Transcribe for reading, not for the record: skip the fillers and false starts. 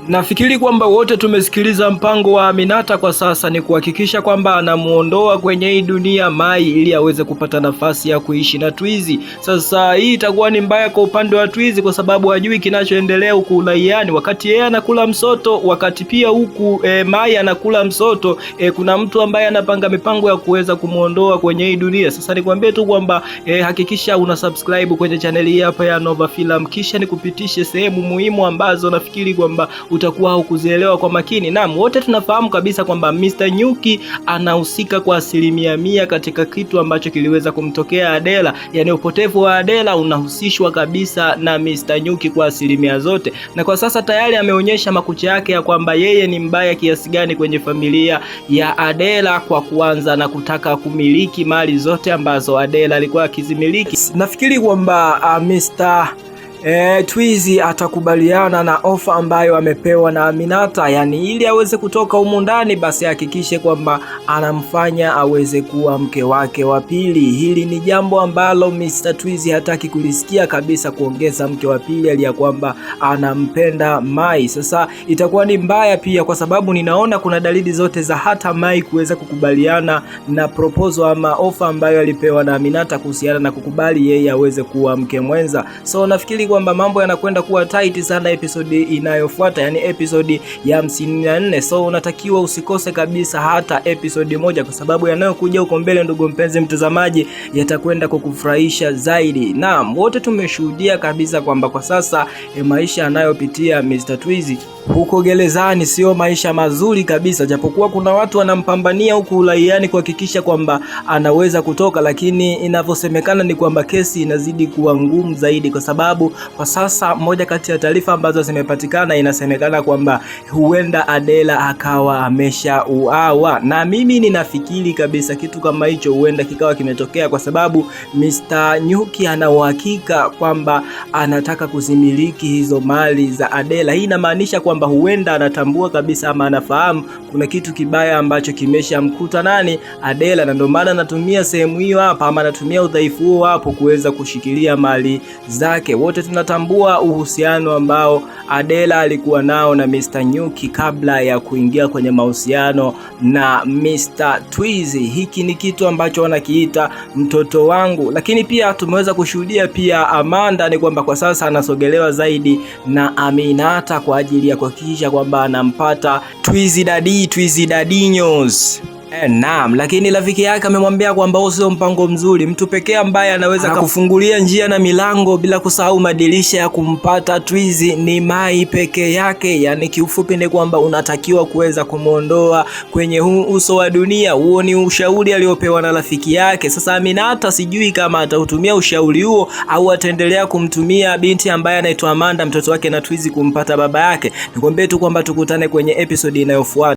Nafikiri kwamba wote tumesikiliza mpango wa Aminata kwa sasa ni kuhakikisha kwamba anamuondoa kwenye hii dunia Mai ili aweze kupata nafasi ya kuishi na Twizy. Sasa hii itakuwa ni mbaya kwa upande wa Twizy kwa sababu hajui kinachoendelea huku uraiani, wakati yeye anakula msoto, wakati pia huku Mai anakula msoto. Kuna mtu ambaye anapanga mipango ya kuweza kumuondoa kwenye hii dunia. Sasa nikwambie tu kwamba hakikisha una subscribe kwenye channel hii hapa ya Nova Film, kisha nikupitishe sehemu muhimu ambazo nafikiri kwamba utakuwa hukuzielewa kwa makini. Naam, wote tunafahamu kabisa kwamba Mr. Nyuki anahusika kwa 100% katika kitu ambacho kiliweza kumtokea Adela. Yaani upotevu wa Adela unahusishwa kabisa na Mr. Nyuki kwa 100% zote. Na kwa sasa tayari ameonyesha makucha yake ya kwamba yeye ni mbaya kiasi gani kwenye familia ya Adela, kwa kuanza na kutaka kumiliki mali zote ambazo Adela alikuwa akizimiliki. Nafikiri kwamba Mr. Twizy atakubaliana na ofa ambayo amepewa na Aminata, yani ili aweze kutoka humu ndani basi hakikishe kwamba anamfanya aweze kuwa mke wake wa pili. Hili ni jambo ambalo Mr. Twizy hataki kulisikia kabisa, kuongeza mke wa pili aliya kwamba anampenda Mai. Sasa itakuwa ni mbaya pia kwa sababu ninaona kuna dalili zote za hata Mai kuweza kukubaliana na proposal ama ofa ambayo alipewa na Aminata kuhusiana na kukubali yeye aweze kuwa mke mwenza. So nafikiri kwamba mambo yanakwenda kuwa tight sana episode inayofuata, yani episode ya 54. So unatakiwa usikose kabisa hata episode moja, kwa sababu yanayokuja huko mbele, ndugu mpenzi mtazamaji, yatakwenda kukufurahisha zaidi. Naam, wote tumeshuhudia kabisa kwamba kwa sasa maisha anayopitia Mr. Twizy huko gerezani sio maisha mazuri kabisa, japokuwa kuna watu wanampambania huku uraiani kuhakikisha kwamba anaweza kutoka, lakini inavyosemekana ni kwamba kesi inazidi kuwa ngumu zaidi, kwa sababu kwa sasa moja kati ya taarifa ambazo zimepatikana inasemekana kwamba huenda Adela akawa ameshauawa, na mimi ninafikiri kabisa kitu kama hicho huenda kikawa kimetokea, kwa sababu Mr. Nyuki ana uhakika kwamba anataka kuzimiliki hizo mali za Adela. Hii inamaanisha kwamba huenda anatambua kabisa ama anafahamu kuna kitu kibaya ambacho kimeshamkuta nani, Adela, na ndio maana anatumia sehemu hiyo hapa ama anatumia udhaifu huo hapo kuweza kushikilia mali zake. Wote tunatambua uhusiano ambao Adela alikuwa nao na Mr. Nyuki kabla ya kuingia kwenye mahusiano na Mr. Twizy. Hiki ni kitu ambacho wanakiita mtoto wangu, lakini pia tumeweza kushuhudia pia Amanda ni kwamba kwa sasa anasogelewa zaidi na Aminata kwa ajili ya kuhakikisha kwamba anampata Twizy Daddinyos. Naam, lakini rafiki yake amemwambia kwamba huo sio mpango mzuri. Mtu pekee ambaye anaweza kufungulia njia na milango bila kusahau madirisha ya kumpata Twizy ni Mai peke yake. Yani kiufupi ni kwamba unatakiwa kuweza kumuondoa kwenye uso wa dunia. Huo ni ushauri aliopewa na rafiki yake. Sasa Aminata sijui kama atautumia ushauri huo au ataendelea kumtumia binti ambaye anaitwa Amanda, mtoto wake na Twizy, kumpata baba yake. Nikwambie tu kwamba tukutane kwenye episode inayofuata.